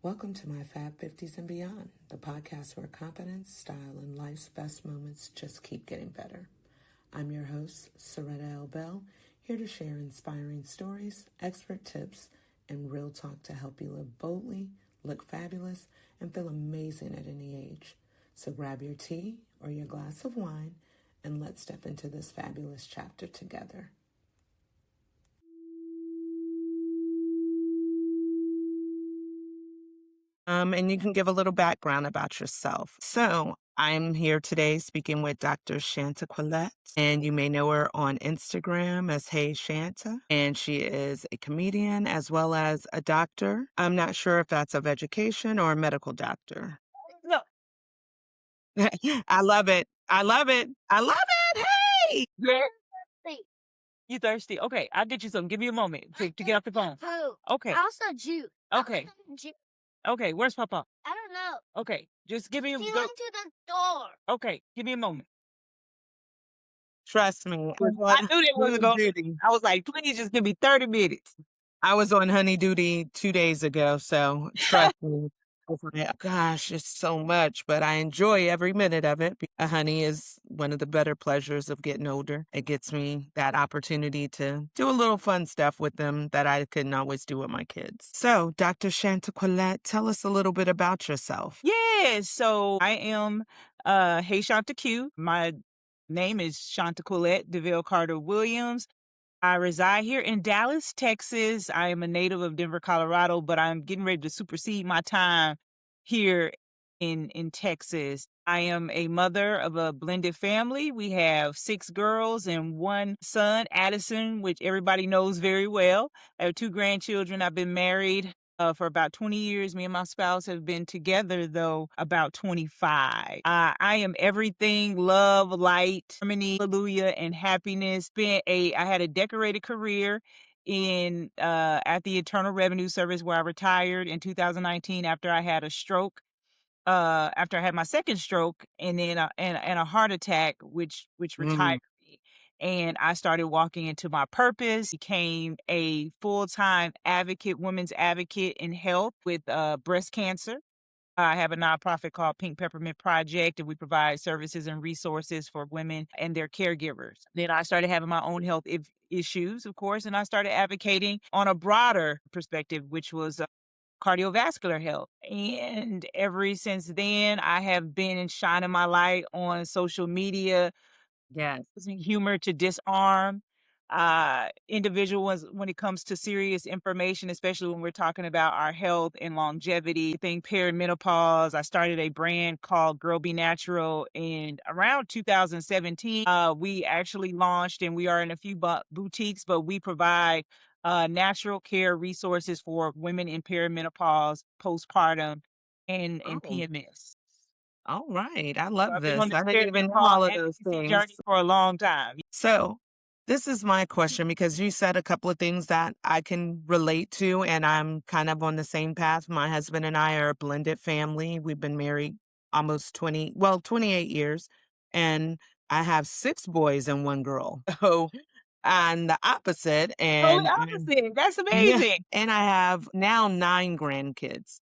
Welcome to my Fab 50s and Beyond, the podcast where confidence, style, and life's best moments just keep getting better. I'm your host, Soretta L. Bell, here to share inspiring stories, expert tips, and real talk to help you live boldly, look fabulous, and feel amazing at any age. So grab your tea or your glass of wine, and let's step into this fabulous chapter together. And you can give a little background about yourself. So I'm here today speaking with Dr. Shanta Quillette, and you may know her on Instagram as Hey Shanta, and she is a comedian as well as a doctor. I'm not sure if that's of education or a medical doctor. No, I love it. I love it. I love it. Hey! girl, you thirsty? Okay, I'll get you some. Give me a moment to get off the phone. Who? Okay, Also juice. okay, okay. Where's Papa? I don't know. Okay, just give me a He go. went to the door. Okay, give me a moment. Trust me. I knew that wasn't going. Duty. I was like, please just give me 30 minutes. I was on honey duty 2 days ago, so trust me. I was like, gosh, it's so much, but I enjoy every minute of it. Honey is one of the better pleasures of getting older. It gets me that opportunity to do a little fun stuff with them that I couldn't always do with my kids. So, Dr. Shantaquilette, tell us a little bit about yourself. Yeah, so I am Hey Shanta Q. My name is Shantaquilette DeVille Carter Williams. I reside here in Dallas, Texas. I am a native of Denver, Colorado, but I'm getting ready to supersede my time here in Texas. I am a mother of a blended family. We have 6 girls and 1 son, Addison, which everybody knows very well. I have 2 grandchildren. I've been married for about 20 years. Me and my spouse have been together, though, about 25. I am everything love, light, harmony, hallelujah, and happiness. I had a decorated career in at the Internal Revenue Service, where I retired in 2019 after I had a stroke. After I had my second stroke, and then and a heart attack, which retired me. And I started walking into my purpose, became a full-time advocate, women's advocate in health with breast cancer. I have a nonprofit called Pink Peppermint Project, and we provide services and resources for women and their caregivers. Then I started having my own health issues, of course, and I started advocating on a broader perspective, which was cardiovascular health. And ever since then, I have been shining my light on social media, Yes. using humor to disarm individuals when it comes to serious information, especially when we're talking about our health and longevity. Thing perimenopause. I started a brand called Girl Be Natural in around 2017. We actually launched, and we are in a few boutiques, but we provide natural care resources for women in perimenopause, postpartum, and Oh, PMS. all right. I So love I've been on this. this I didn't even know all of those advocacy things. journey for a long time. So, this is my question because you said a couple of things that I can relate to, and I'm kind of on the same path. My husband and I are a blended family. We've been married almost 28 years, and I have 6 boys and 1 girl. So, I'm the opposite, Totally and opposite. That's yeah, amazing. and I have now 9 grandkids.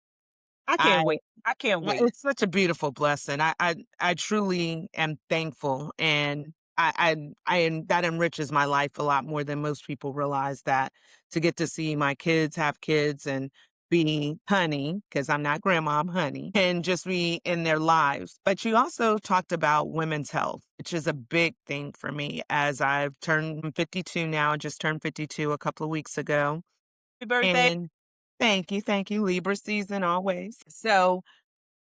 I I can't wait. I can't wait. It's such a beautiful blessing. I truly am thankful, and that enriches my life a lot more than most people realize, that to get to see my kids have kids and be honey, because I'm not grandma, I'm honey, and just be in their lives. But you also talked about women's health, which is a big thing for me as I've turned 52 now, just turned 52 a couple of weeks ago. Happy birthday. And thank you, Libra season always. So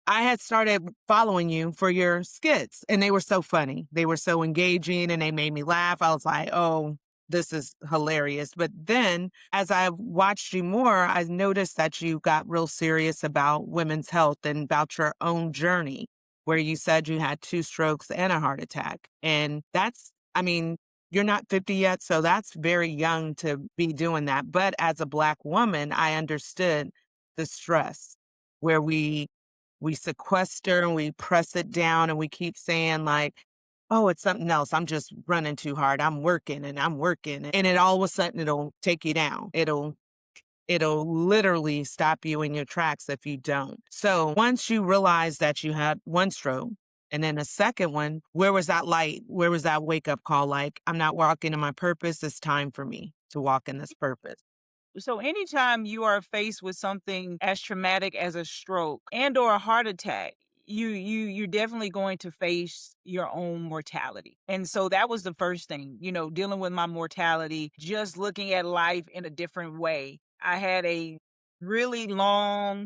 I had started following you for your skits, and they were so funny. They were so engaging, and they made me laugh. I was like, oh, this is hilarious. But then as I watched you more, I noticed that you got real serious about women's health and about your own journey, where you said you had 2 strokes and a heart attack. And I mean, you're not 50 yet, so that's very young to be doing that. But as a Black woman, I understood the stress where we sequester and we press it down and we keep saying like, oh, it's something else. I'm just running too hard. I'm working and I'm working. And it all of a sudden it'll take you down. it'll literally stop you in your tracks if you don't. So once you realize that you had one stroke, and then a second one, where was that light? Where was that wake up call? Like, I'm not walking in my purpose. It's time for me to walk in this purpose. So anytime you are faced with something as traumatic as a stroke and or a heart attack, you're definitely going to face your own mortality. And so that was the first thing, dealing with my mortality, just looking at life in a different way. I had a really long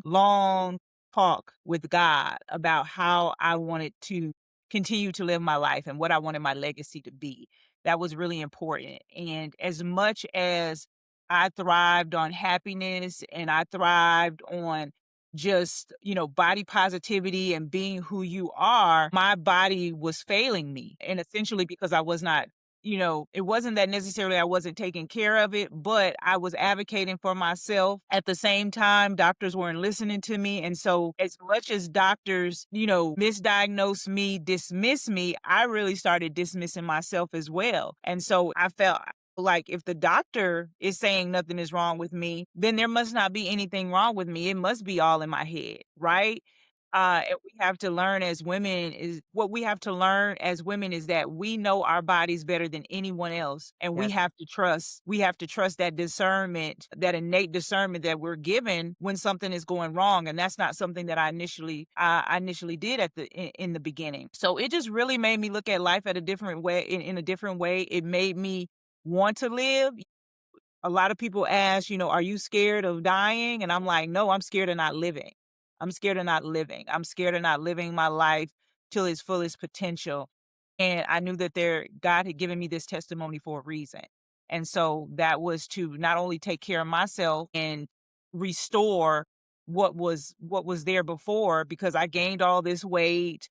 talk with God about how I wanted to continue to live my life and what I wanted my legacy to be. That was really important. And as much as I thrived on happiness and I thrived on just, body positivity and being who you are. My body was failing me. And essentially because I was not, it wasn't that necessarily I wasn't taking care of it, but I was advocating for myself. At the same time, doctors weren't listening to me. And so, as much as doctors, misdiagnose me, dismiss me, I really started dismissing myself as well. And so I felt like if the doctor is saying nothing is wrong with me, then there must not be anything wrong with me. It must be all in my head, right? And we have to learn as women is what we have to learn as women is that we know our bodies better than anyone else. And Yes. we have to trust that discernment, that innate discernment that we're given when something is going wrong. And that's not something that I initially did in the beginning. So it just really made me look at life at a different way, in a different way. It made me want to live. A lot of people ask, are you scared of dying? And I'm like, no, I'm scared of not living. I'm scared of not living. I'm scared of not living my life till its fullest potential. And I knew that God had given me this testimony for a reason. And so that was to not only take care of myself and restore what was there before, because I gained all this weight.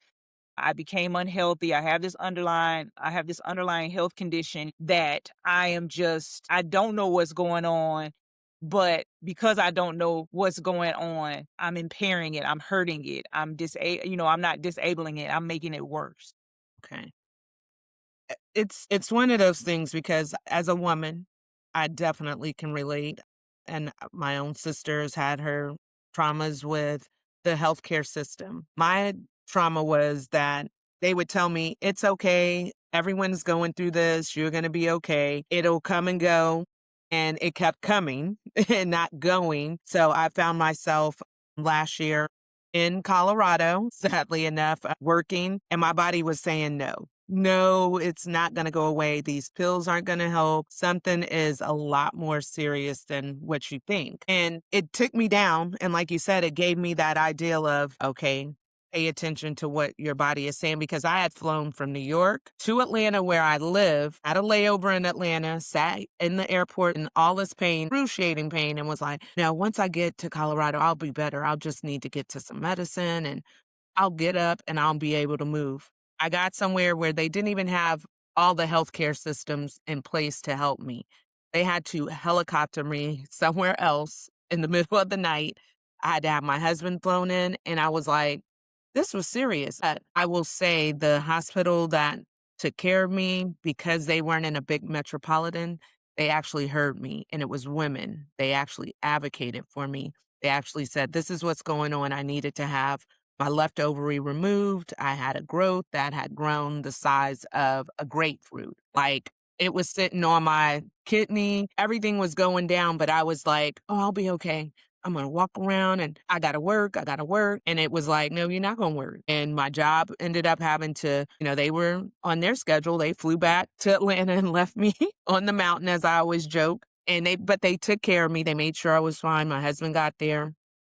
I became unhealthy. I have this underlying health condition that I don't know what's going on, but because I don't know what's going on, I'm impairing it. I'm hurting it. I'm not disabling it. I'm making it worse. Okay. It's one of those things because as a woman, I definitely can relate, and my own sister's had her traumas with the healthcare system. My trauma was that they would tell me, "It's okay. Everyone's going through this. You're gonna be okay. It'll come and go." And it kept coming and not going. So I found myself last year in Colorado, sadly enough, working, and my body was saying no. No, it's not going to go away. These pills aren't going to help. Something is a lot more serious than what you think. And it took me down. And like you said, it gave me that ideal of, okay, pay attention to what your body is saying because I had flown from New York to Atlanta where I live, had a layover in Atlanta, sat in the airport in all this pain, excruciating pain, and was like, now, once I get to Colorado, I'll be better. I'll just need to get to some medicine and I'll get up and I'll be able to move. I got somewhere where they didn't even have all the healthcare systems in place to help me. They had to helicopter me somewhere else in the middle of the night. I had to have my husband flown in, and I was like, this was serious. I will say the hospital that took care of me, because they weren't in a big metropolitan, they actually heard me, and it was women. They actually advocated for me. They actually said, this is what's going on. I needed to have my left ovary removed. I had a growth that had grown the size of a grapefruit. Like it was sitting on my kidney. Everything was going down, but I was like, oh, I'll be okay. I'm going to walk around and I got to work. I got to work. And it was like, no, you're not going to work. And my job ended up having to, they were on their schedule. They flew back to Atlanta and left me on the mountain, as I always joke. But they took care of me. They made sure I was fine. My husband got there.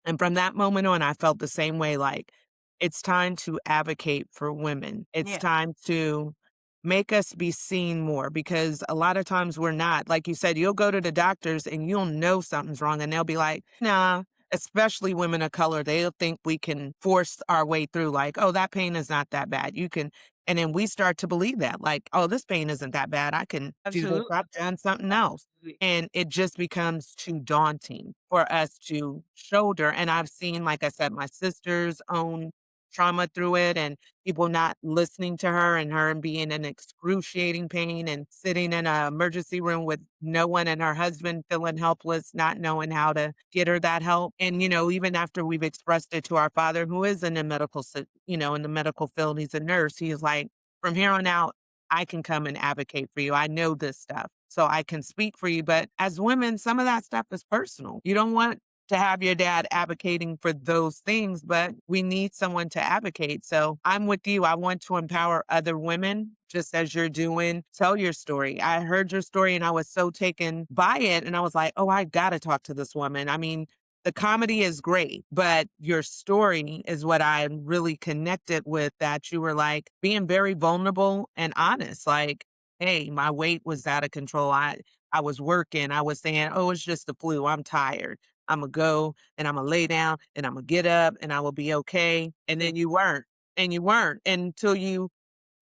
And from that moment on, I felt the same way, like, it's time to advocate for women. It's Yeah, time to make us be seen more because a lot of times we're not. Like you said, you'll go to the doctors and you'll know something's wrong and they'll be like, nah, especially women of color. They'll think we can force our way through, like, oh, that pain is not that bad. You can. And then we start to believe that, like, oh, this pain isn't that bad. I can do this. absolutely. I've done something else. Absolutely. And it just becomes too daunting for us to shoulder. And I've seen, like I said, my sister's own trauma through it and people not listening to her and her being in excruciating pain and sitting in an emergency room with no one and her husband feeling helpless, not knowing how to get her that help. And, even after we've expressed it to our father, who is in the in the medical field, he's a nurse. He is like, from here on out, I can come and advocate for you. I know this stuff. So I can speak for you. But as women, some of that stuff is personal. You don't want to have your dad advocating for those things, but we need someone to advocate. So I'm with you. I want to empower other women, just as you're doing. Tell your story. I heard your story and I was so taken by it. And I was like, oh, I got to talk to this woman. I mean, the comedy is great, but your story is what I really connected with, that you were like being very vulnerable and honest. Like, hey, my weight was out of control. I was working. I was saying, oh, it's just the flu. I'm tired. I'm gonna go and I'm gonna lay down and I'm gonna get up and I will be okay. And then you weren't. And you weren't until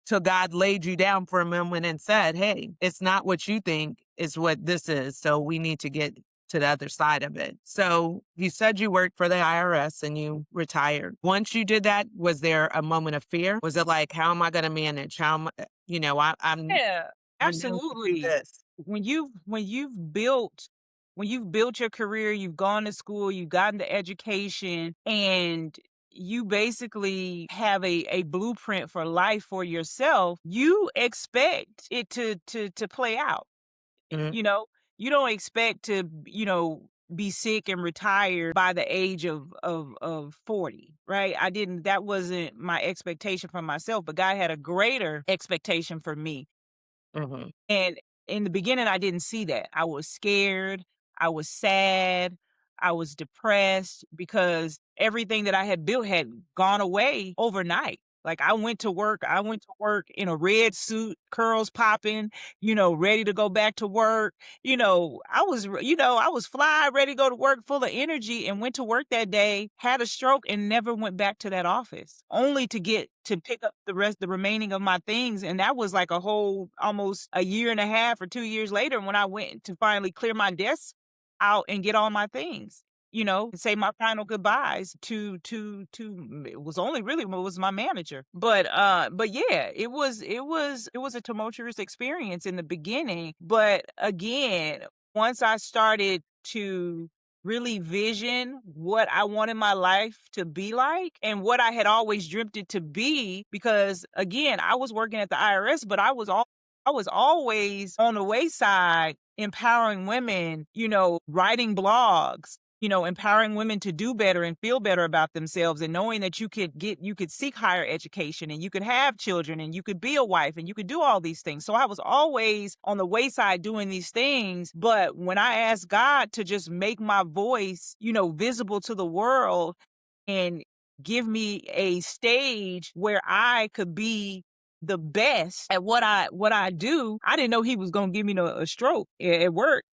till God laid you down for a moment and said, hey, it's not what you think, it's what this is. So we need to get to the other side of it. So you said you worked for the IRS and you retired. Once you did that, was there a moment of fear? Was it like, how am I going to manage? How am I, Yeah, I know to do absolutely. this. When you've built your career, you've gone to school, you've gotten the education, and you basically have a blueprint for life for yourself, you expect it to play out. Mhm, You know, you don't expect to, be sick and retired by the age of 40, right? That wasn't my expectation for myself, but God had a greater expectation for me. mhm, And in the beginning, I didn't see that. I was scared. I was sad. I was depressed because everything that I had built had gone away overnight. Like I went to work in a red suit, curls popping, ready to go back to work. I was fly, ready to go to work, full of energy, and went to work that day, had a stroke, and never went back to that office, only to get to pick up the remaining of my things. And that was like a whole almost a year and a half or 2 years later when I went to finally clear my desk out and get all my things. And say my final goodbyes to it was only really what was my manager. But yeah, it was a tumultuous experience in the beginning. But again, once I started to really vision what I wanted my life to be like and what I had always dreamt it to be, because again, I was working at the IRS, but I was always on the wayside empowering women, writing blogs, empowering women to do better and feel better about themselves, and knowing that you could seek higher education and you could have children and you could be a wife and you could do all these things. So I was always on the wayside doing these things. But when I asked God to just make my voice, visible to the world and give me a stage where I could be the best at what I do, I didn't know he was gonna give me a stroke at work.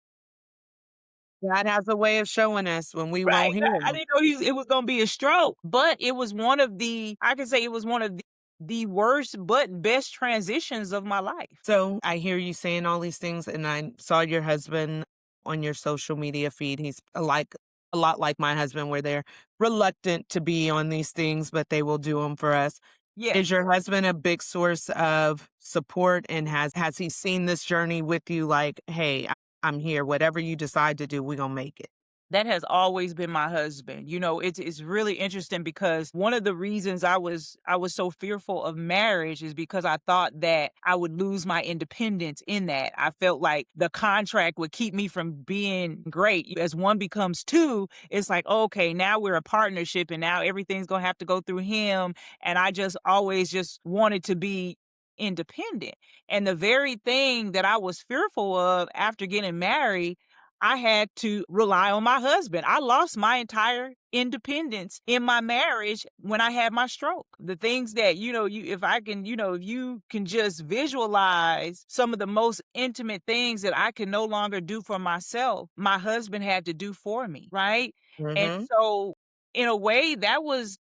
God has a way of showing us when we Right, won't hear right. I him. didn't know it was gonna be a stroke, but it was one of the I can say it was one of the worst but best transitions of my life. So I hear you saying all these things, and I saw your husband on your social media feed. He's a lot like my husband, where they're reluctant to be on these things, but they will do them for us. Yeah. Is your husband a big source of support, and has he seen this journey with you? Like, hey, I'm here. Whatever you decide to do, we're gonna make it. That has always been my husband. It's really interesting because one of the reasons I was so fearful of marriage is because I thought that I would lose my independence in that. I felt like the contract would keep me from being great. As one becomes two, it's like, okay, now we're a partnership and now everything's going to have to go through him, and I just always just wanted to be independent. And the very thing that I was fearful of after getting married, I had to rely on my husband. I lost my entire independence in my marriage when I had my stroke. The things that, if you can just visualize some of the most intimate things that I can no longer do for myself, my husband had to do for me, right? And Hmm. so in a way that was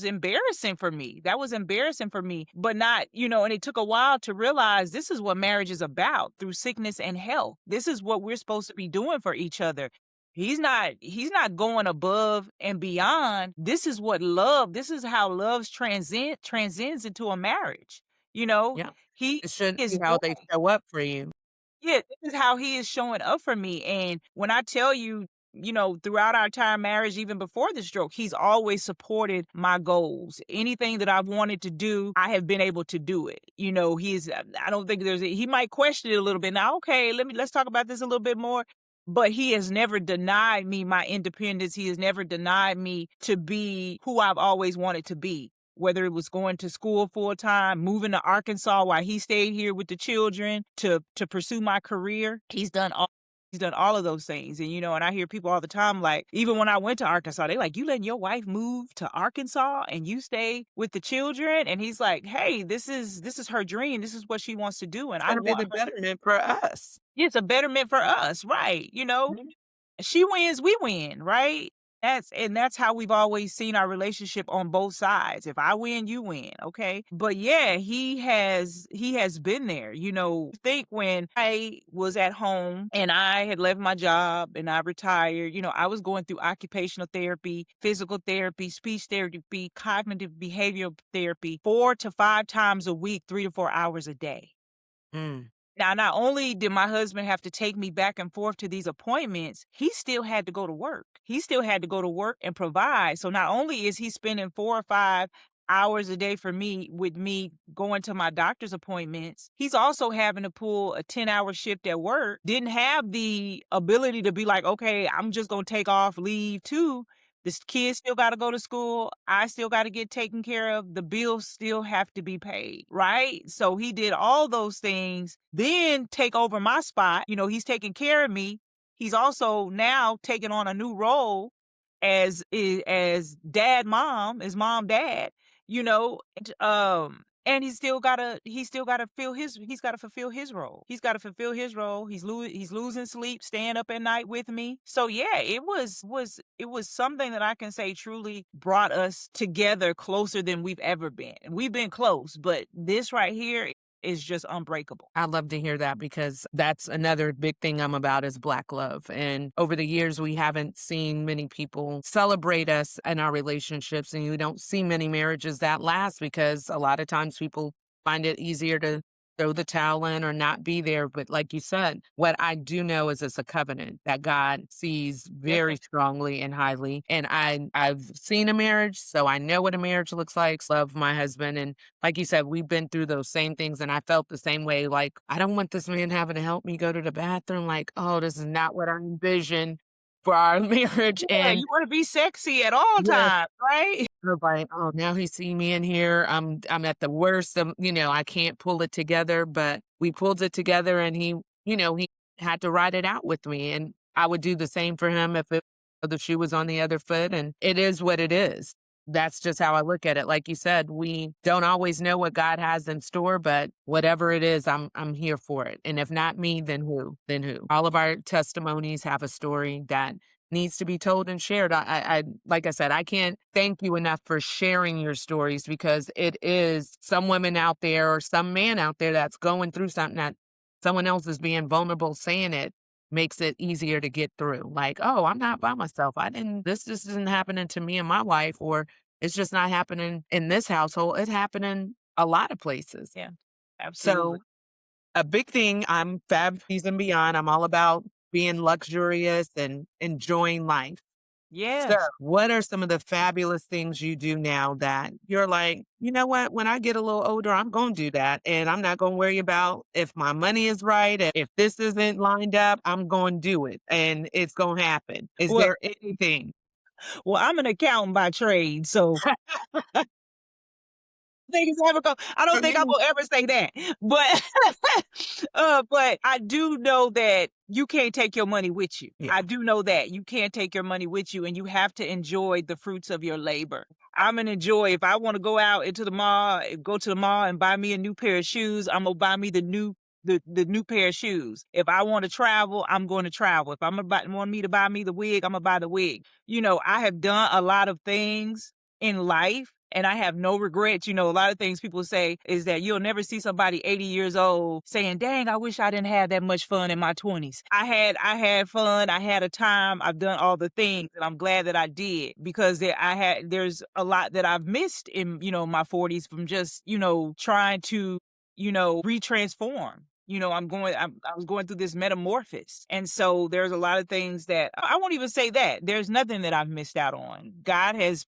embarrassing for me. That was embarrassing for me, but not, and it took a while to realize this is what marriage is about, through sickness and health. This is what we're supposed to be doing for each other. He's not going above and beyond. This is how love transcends into a marriage. You know, Yeah. he It should is be how they show up for you. yeah, this is how he is showing up for me. And when I tell you, throughout our entire marriage, even before the stroke, he's always supported my goals. Anything that I've wanted to do, I have been able to do it. I don't think he might question it a little bit. Now, okay, let's talk about this a little bit more. But he has never denied me my independence. He has never denied me to be who I've always wanted to be, whether it was going to school full time, moving to Arkansas while he stayed here with the children to pursue my career. He's done all of those things. And I hear people all the time, like, even when I went to Arkansas, they like, you letting your wife move to Arkansas and you stay with the children? And he's like, hey, this is her dream. This is what she wants to do. And It's I gonna be want the her. betterment for us. It's a betterment for us, right? She wins, we win, right? That's how we've always seen our relationship on both sides. If I win, you win, okay? But yeah, he has been there. Think when I was at home and I had left my job and I retired, I was going through occupational therapy, physical therapy, speech therapy, cognitive behavioral therapy 4 to 5 times a week, 3 to 4 hours a day. Mm. Now, not only did my husband have to take me back and forth to these appointments, he still had to go to work. He still had to go to work and provide. So not only is he spending 4 or 5 hours a day for me with me going to my doctor's appointments, he's also having to pull a 10-hour shift at work. Didn't have the ability to be like, okay, I'm just going to take off, leave too. This kid still got to go to school. I still got to get taken care of. The bills still have to be paid, right? So he did all those things, then take over my spot. He's taking care of me. He's also now taking on a new role as dad, mom, as mom, dad. And he's still gotta fulfill his role. He's gotta fulfill his role. He's losing sleep, staying up at night with me. So yeah, it was something that I can say truly brought us together closer than we've ever been. And we've been close, but this right here is just unbreakable. I love to hear that because that's another big thing I'm about is Black love. And over the years, we haven't seen many people celebrate us and our relationships. And you don't see many marriages that last because a lot of times people find it easier to throw the towel in or not be there. But like you said, what I do know is it's a covenant that God sees Yes, very strongly and highly. And I've seen a marriage, so I know what a marriage looks like. Love my husband. And like you said, we've been through those same things, and I felt the same way, like, I don't want this man having to help me go to the bathroom, like, "Oh, this is not what I envisioned for our marriage," yeah, and you wanna be sexy at all yes, times, right? I was like, "Oh, now he see me in here, I'm at the worst of," I can't pull it together, but we pulled it together, and he had to ride it out with me, and I would do the same for him if the shoe was on the other foot, and it is what it is. That's just how I look at it. Like you said, we don't always know what God has in store, but whatever it is, I'm here for it. And if not me, then who? Then who? All of our testimonies have a story that needs to be told and shared. Like I said, I can't thank you enough for sharing your stories because it is some women out there or some man out there that's going through something that someone else is being vulnerable saying it makes it easier to get through. Like, oh, I'm not by myself. This just isn't happening to me and my wife, or it's just not happening in this household. It's happening a lot of places. Yeah, absolutely. So a big thing, I'm fab and beyond. I'm all about being luxurious and enjoying life. So, Yes. what are some of the fabulous things you do now that you're like, you know what? When I get a little older, I'm going to do that. And I'm not going to worry about if my money is right. And if this isn't lined up, I'm going to do it and it's going to happen. Is Well there anything? I'm an accountant by trade, so I don't For think I me, will ever say that. But but I do know that you can't take your money with you. yeah. I do know that. You can't take your money with you and you have to enjoy the fruits of your labor. I'm gonna enjoy if I want to go out into the mall, go to the mall and buy me a new pair of shoes, I'm gonna buy me the new pair of shoes. If I want to travel, I'm going to travel. If want me to buy me the wig, I'm gonna buy the wig. I have done a lot of things in life and I have no regrets. You know, a lot of things people say is that you'll never see somebody 80 years old saying, "Dang, I wish I didn't have that much fun in my 20s." I had fun, I had a time, I've done all the things, and I'm glad that I did because there's a lot that I've missed in, my 40s from just, trying to, retransform. I was going through this metamorphosis. And so there's a lot of things that I won't even say that. There's nothing that I've missed out on. God has,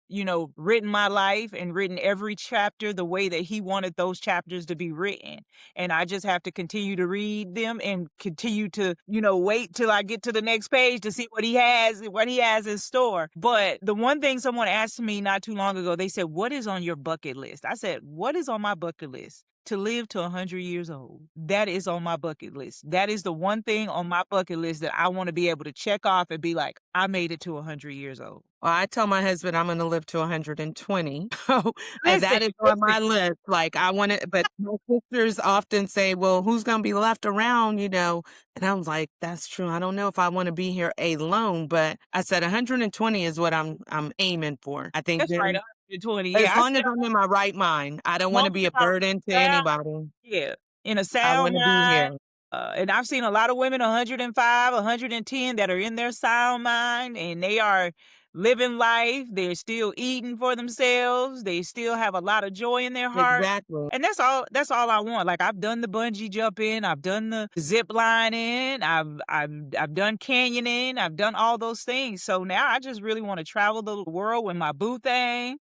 written my life and written every chapter the way that he wanted those chapters to be written. And I just have to continue to read them and continue to, wait till I get to the next page to see what he has in store. But the one thing someone asked me not too long ago, they said, "What is on your bucket list?" I said, "What is on my bucket list?" To live to 100 years old. That is on my bucket list. That is the one thing on my bucket list that I want to be able to check off and be like, I made it to 100 years old. Well, I tell my husband I'm gonna live to 120. So, Listen, that is on listen. my list. Like, I wanna but my sisters often say, "Well, who's gonna be left around?" And I was like, "That's true. I don't know if I wanna be here alone," but I said 120 is what I'm aiming for. I think That's right, then 120. as Yeah, I long as said I'm in my right mind, I don't as long wanna as be a I'm burden to sound, anybody. yeah, in a I sound wanna be mind. here. And I've seen a lot of women 105, 110 that are in their sound mind and they are living life. They're still eating for themselves. They still have a lot of joy in their heart. Exactly. And that's all I want. Like I've done the bungee jumping, I've done the zip lining, I've done canyoning, I've done all those things. So now I just really want to travel the world with my boo thing,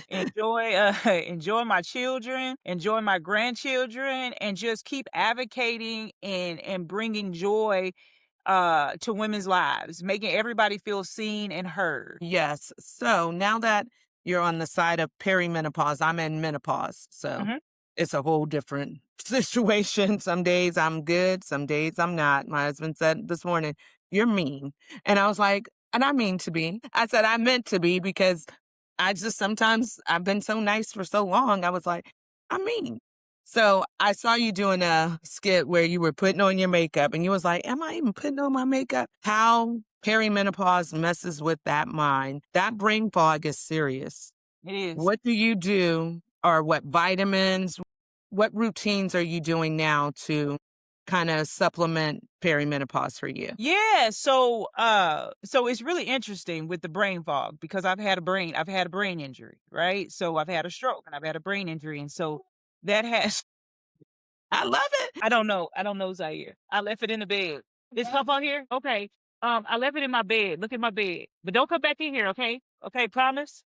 enjoy enjoy my children, enjoy my grandchildren, and just keep advocating and bringing joy to women's lives, making everybody feel seen and heard. Yes. So now that you're on the side of perimenopause, I'm in menopause. So Mhm. it's a whole different situation. Some days I'm good, some days I'm not. My husband said this morning, "You're mean." And I was like, and I mean to be. I said, I meant to be because I just sometimes I've been so nice for so long. I was like, I mean. So I saw you doing a skit where you were putting on your makeup and you was like, am I even putting on my makeup? How perimenopause messes with that mind. That brain fog is serious. It is. What do you do or what vitamins, what routines are you doing now to kind of supplement perimenopause for you? Yeah, so it's really interesting with the brain fog because I've had a brain injury, right? So I've had a stroke and I've had a brain injury, and so that has I love it. I don't know Zaire. I left it in the bed. This cup on here? Okay. I left it in my bed. Look at my bed. But don't come back in here, okay? Okay, promise?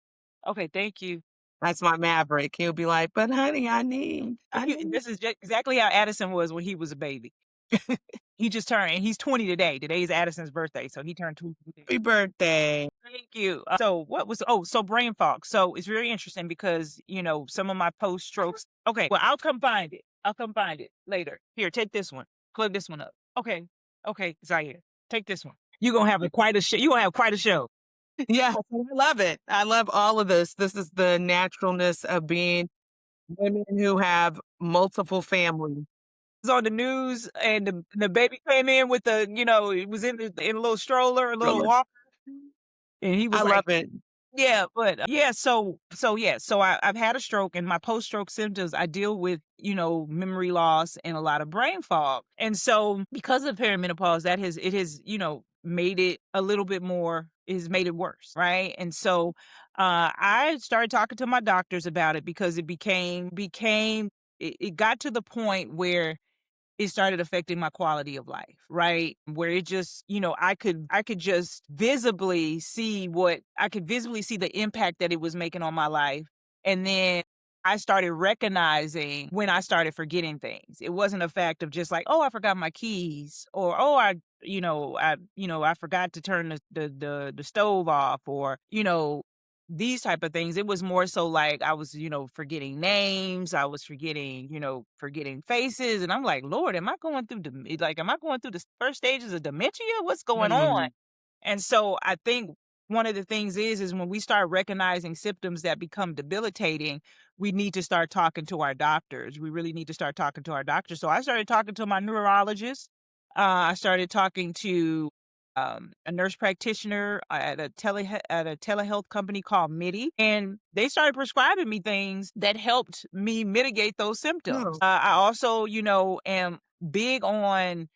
Okay, thank you. That's my maverick. He'll be like, but honey, I need This is exactly how Addison was when he was a baby. He just turned, and he's 20 today. Today is Addison's birthday, so he turned 20 today. happy birthday. Thank you. So brain fog. So it's very interesting because, some of my post strokes. Okay, well, I'll come find it. I'll come find it later. Here, take this one. Plug this one up. Okay. Okay, Zaire. Take this one. You're gonna have quite a show. You're gonna have quite a show. Yes, I love it. I love all of this. This is the naturalness of being women who have multiple families. Was on the news and the baby came in with it was in a little stroller, a little Thriller. walker, and he I was like, love it. yeah, but yeah, so I've had a stroke and my post-stroke symptoms, I deal with, memory loss and a lot of brain fog. And so because of perimenopause, it has, made it a little bit more, it has made it worse, right? And so I started talking to my doctors about it because it got to the point where it started affecting my quality of life, right? Where it just, I could just visibly see the impact that it was making on my life. And then I started recognizing when I started forgetting things. It wasn't a fact of just like, oh, I forgot my keys, or oh, I forgot to turn the stove off, or these type of things. It was more so like I was, forgetting names. I was forgetting faces. And I'm like, Lord, am I going through the first stages of dementia? What's going on? Mm, And so I think one of the things is when we start recognizing symptoms that become debilitating, we need to start talking to our doctors. We really need to start talking to our doctors. So I started talking to my neurologist. I started talking to a nurse practitioner at a telehealth company called MIDI, and they started prescribing me things that helped me mitigate those symptoms. Oh, I also, am big on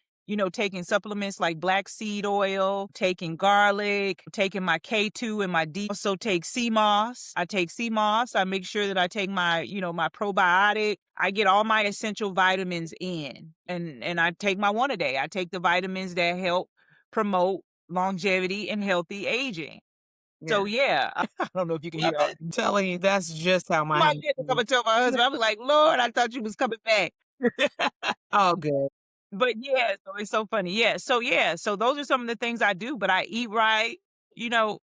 taking supplements like black seed oil, taking garlic, taking my K2 and my D. Also take sea moss. I take sea moss. I make sure that I take my probiotic. I get all my essential vitamins in, and I take my one a day. I take the vitamins that help promote longevity and healthy aging. So yeah. yeah, I don't know if you can hear Love all it. Telling you that's just how my my husband goodness, is. Imma tell my husband, I was like, "Lord, I thought you was coming back." All good. But yeah, so it's so funny. So those are some of the things I do, but I eat right, you know.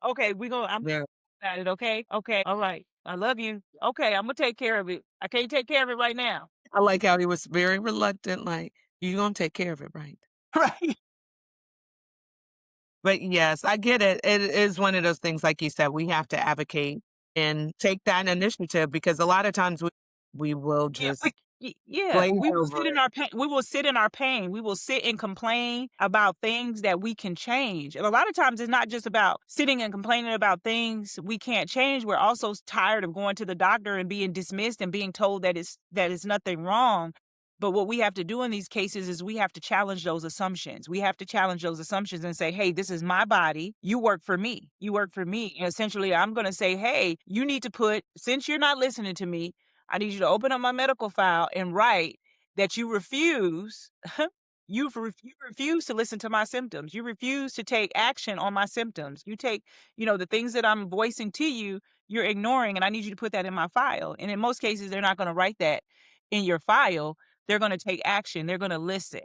Okay, I'm Yeah. at it, okay? Okay, all right. I love you. Okay, Imma take care of it. I can't take care of it right now. I like how he was very reluctant, like, "You gonna take care of it, right?" Right. But yes, I get it. It is one of those things, like you said, we have to advocate and take that initiative because a lot of times we will Yeah, we just yeah, glaze we will sit over in it. our pain. We will sit in our pain. We will sit and complain about things that we can change. And a lot of times it's not just about sitting and complaining about things we can't change. We're also tired of going to the doctor and being dismissed and being told that it's nothing wrong. But what we have to do in these cases is we have to challenge those assumptions. We have to challenge those assumptions and say, hey, this is my body. You work for me. You work for me. And essentially, I'm going to say, hey, you need to since you're not listening to me, I need you to open up my medical file and write that you refuse. You refuse to listen to my symptoms. You refuse to take action on my symptoms. The things that I'm voicing to you, you're ignoring, and I need you to put that in my file. And in most cases, they're not going to write that in your file. They're going to take action. They're going to listen.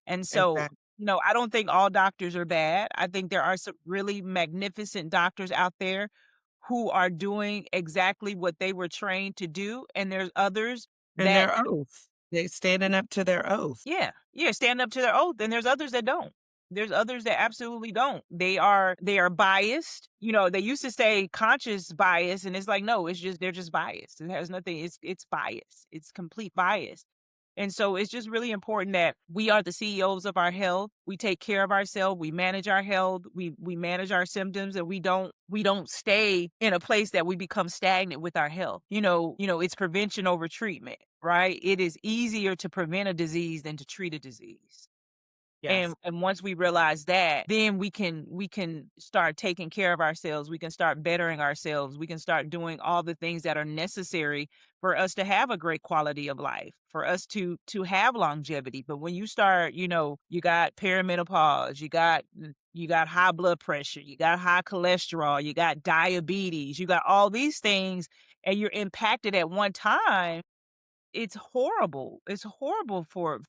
And so, Exactly. I don't think all doctors are bad. I think there are some really magnificent doctors out there who are doing exactly what they were trained to do, and there's others And that their oath. They standing up to their oath. yeah, stand up to their oath, and there's others that don't. There's others that absolutely don't. They are biased. They used to say conscious bias, and it's like, no, it's just they're just biased. It has nothing, it's bias. It's complete bias. And so it's just really important that we are the CEOs of our health. We take care of ourselves. We manage our health. We manage our symptoms, and we don't stay in a place that we become stagnant with our health. It's prevention over treatment, right? It is easier to prevent a disease than to treat a disease. And Yes. and once we realize that, then we can start taking care of ourselves. We can start bettering ourselves. We can start doing all the things that are necessary for us to have a great quality of life, for us to have longevity. But when you start, you got perimenopause, you got high blood pressure, you got high cholesterol, you got diabetes, you got all these things, and you're impacted at one time. It's horrible. It's horrible for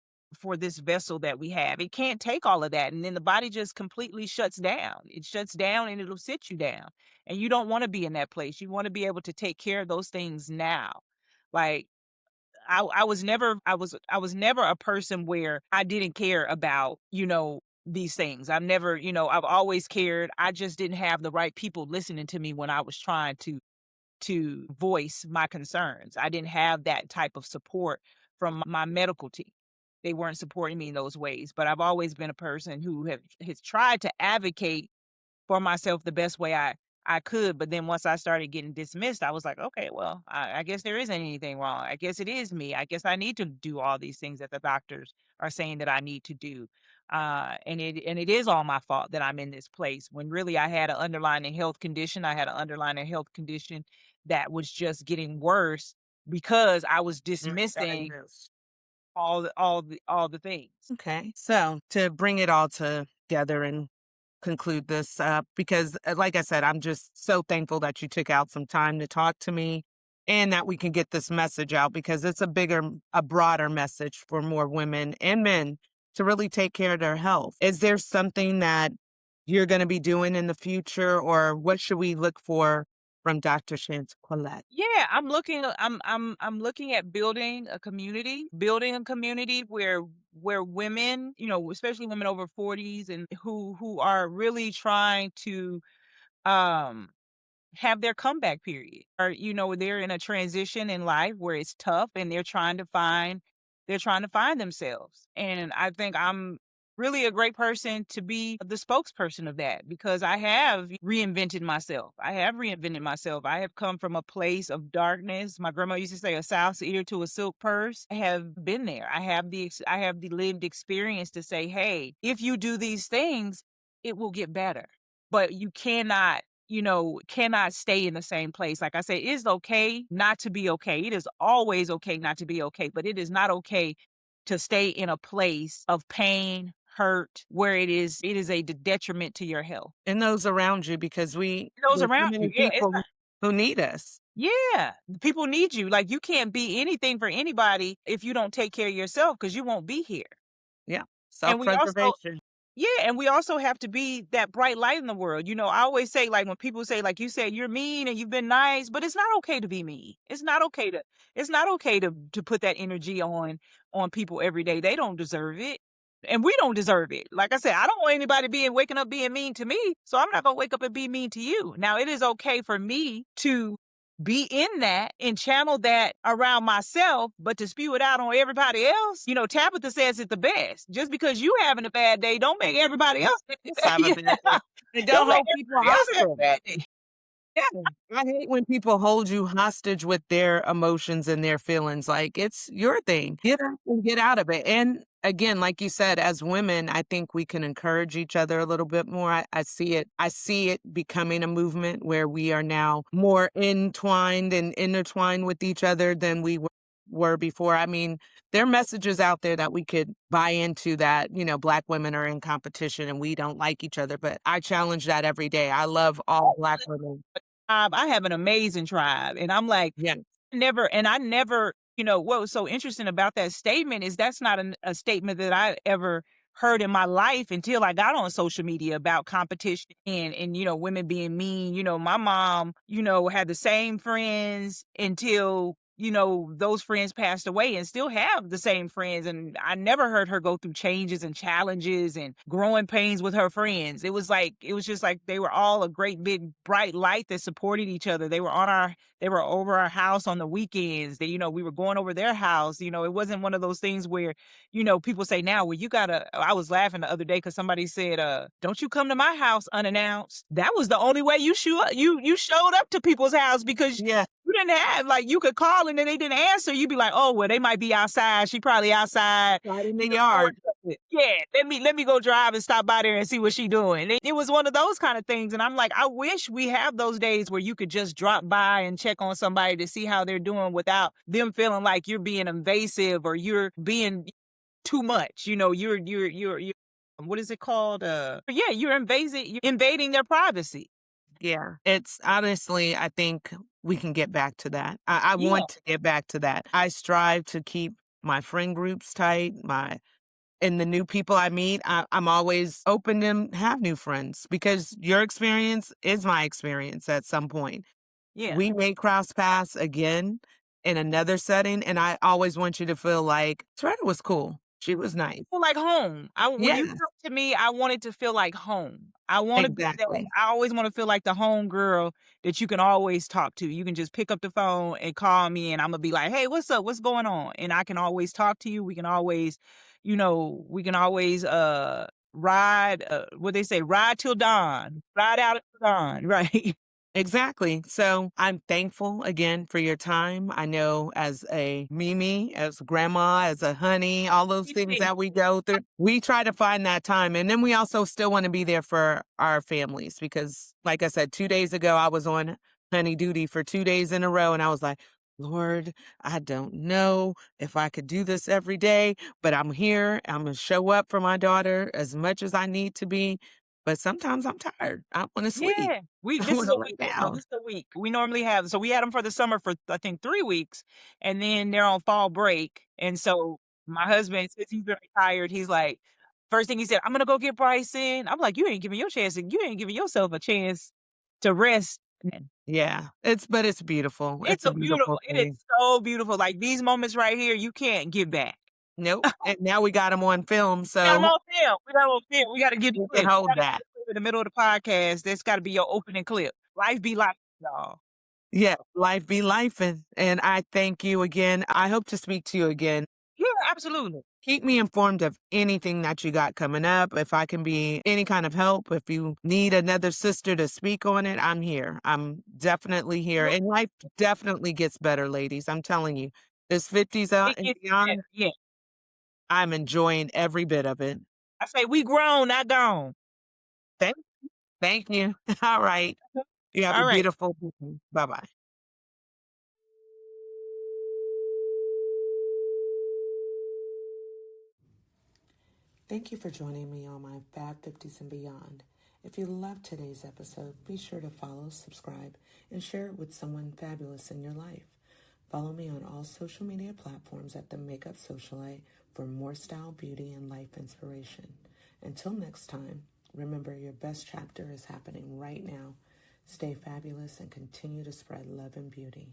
this vessel that we have. It can't take all of that, and then the body just completely shuts down. It shuts down and it'll sit you down, and you don't wanna be in that place. You wanna be able to take care of those things now. Like, I was never a person where I didn't care about, these things. I've always cared. I just didn't have the right people listening to me when I was trying to voice my concerns. I didn't have that type of support from my medical team. They weren't supporting me in those ways, but I've always been a person who has tried to advocate for myself the best way I could. But then once I started getting dismissed, I was like, okay, well, I guess there isn't anything wrong. I guess it is me. I guess I need to do all these things that the doctors are saying that I need to do. And it is all my fault that I'm in this place when really I had an underlying health condition. I had an underlying health condition that was just getting worse because I was dismissing Misdiagnosed. all the things. Okay. So to bring it all together and conclude this up, because like I said, I'm just so thankful that you took out some time to talk to me and that we can get this message out because it's a broader message for more women and men to really take care of their health. Is there something that you're going to be doing in the future or what should we look for from Dr. Shantaquilette? Yeah, I'm looking at building a community where women, especially women over 40s and who are really trying to um have their comeback period. Or they're in a transition in life where it's tough and they're trying to find themselves. And I think I'm really a great person to be the spokesperson of that because I have reinvented myself. I have reinvented myself. I have come from a place of darkness. My grandma used to say a sow's ear to a silk purse. I have been there. I have the lived experience to say, "Hey, if you do these things, it will get better." But you cannot cannot stay in the same place. Like I said, it is okay not to be okay. It is always okay not to be okay, but it is not okay to stay in a place of pain, hurt, where it is a detriment to your health. And those around you because Those there's so around you, many yeah, it's people not who need us. yeah, people need you. Like, you can't be anything for anybody if you don't take care of yourself because you won't be here. Yeah, And we also self-preservation. Yeah, and we also have to be that bright light in the world. I always say, like, when people say, like you said, "You're mean and you've been nice," but it's not okay to be mean. It's not okay to put that energy on people every day. They don't deserve it, and we don't deserve it. Like I said, I don't want anybody waking up being mean to me, so I'm not gonna wake up and be mean to you. Now, it is okay for me to be in that and channel that around myself, but to spew it out on everybody else, Tabitha says it the best. Just because you having a bad day, don't make everybody else Just have a yeah. bad day. And Don't don't make hold people everybody else have a hostage. bad day. Yeah, I hate when people hold you hostage with their emotions and their feelings, like, it's your thing. Get up and get out of it, and again, like you said, as women, I think we can encourage each other a little bit more. I see it becoming a movement where we are now more entwined and intertwined with each other than we were before. I mean, there are messages out there that we could buy into that, Black women are in competition and we don't like each other, but I challenge that every day. I love all Black women. I have an amazing tribe, and I'm like, Yeah. I never, what was so interesting about that statement is that's not a statement that I ever heard in my life until I got on social media about competition and women being mean. My mom, had the same friends until those friends passed away and still have the same friends. And I never heard her go through changes and challenges and growing pains with her friends. It was just like they were all a great big bright light that supported each other. They were over our house on the weekends. We were going over their house. It wasn't one of those things where, people say now, well, I was laughing the other day because somebody said, don't you come to my house unannounced. That was the only way you showed up to people's house because Yeah, you didn't have, like, you could call and then they didn't answer. You'd be like, oh, well, they might be outside. She probably outside, right in the doing yard. something. Yeah, let me go drive and stop by there and see what she doing. It was one of those kind of things. And I'm like, I wish we have those days where you could just drop by and check on somebody to see how they're doing without them feeling like you're being invasive or you're being too much. You're what is it called? Yeah, you're invasive, you're invading their privacy. Yeah. It's honestly, I think we can get back to that. I Yeah. want to get back to that. I strive to keep my friend groups tight, and the new people I meet, I'm always open to have new friends because your experience is my experience at some point. Yeah. We may cross paths again in another setting, and I always want you to feel like Tretta was cool. She was nice. Feel like home. When you Yes, come to me, I want it to feel like home. I wanna be that exactly. I always wanna feel like the home girl that you can always talk to. You can just pick up the phone and call me, and Imma be like, "Hey, what's up? What's going on?" And I can always talk to you. We can always ride, what they say, "Ride till dawn. Ride out till dawn." Right. Exactly. So I'm thankful again for your time. I know as a Mimi, as a grandma, as a honey, all those things that we go through, we try to find that time. And then we also still want to be there for our families because, like I said, 2 days ago, I was on honey duty for 2 days in a row. And I was like, Lord, I don't know if I could do this every day, but I'm here. I'm going to show up for my daughter as much as I need to be. But sometimes I'm tired. I want to sleep. Yeah, I this is wanna a lay week. No, down. this is a week. We normally have so we had them for the summer for I think 3 weeks, and then they're on fall break, and so my husband, since he's been retired, he's like first thing he said, "I'm gonna go get Bryson." I'm like, you ain't giving yourself a chance to rest." And Yeah, it's beautiful. It's a beautiful it is thing. so beautiful, like, these moments right here, you can't get back. Nope, and now we got 'em on film, We got 'em so on film, we got 'em on film, we gotta get the we can clip. We hold gotta get that. the clip in the middle of the podcast, that's gotta be your opening clip. Life be life, y'all. Yeah, life be lifing, and I thank you again. I hope to speak to you again. Yeah, absolutely. Keep me informed of anything that you got coming up. If I can be any kind of help, if you need another sister to speak on it, I'm here. I'm definitely here. Well, And life definitely gets better, ladies. I'm telling you, this 50s out it and gets better. beyond, Yeah. I'm enjoying every bit of it. I say we grown, not gone. Thank, thank you. All right. You have a All right. beautiful evening. Bye bye. Thank you for joining me on my Fab 50s and Beyond. If you loved today's episode, be sure to follow, subscribe, and share it with someone fabulous in your life. Follow me on all social media platforms at The Makeup Socialite for more style, beauty, and life inspiration. Until next time, remember your best chapter is happening right now. Stay fabulous and continue to spread love and beauty.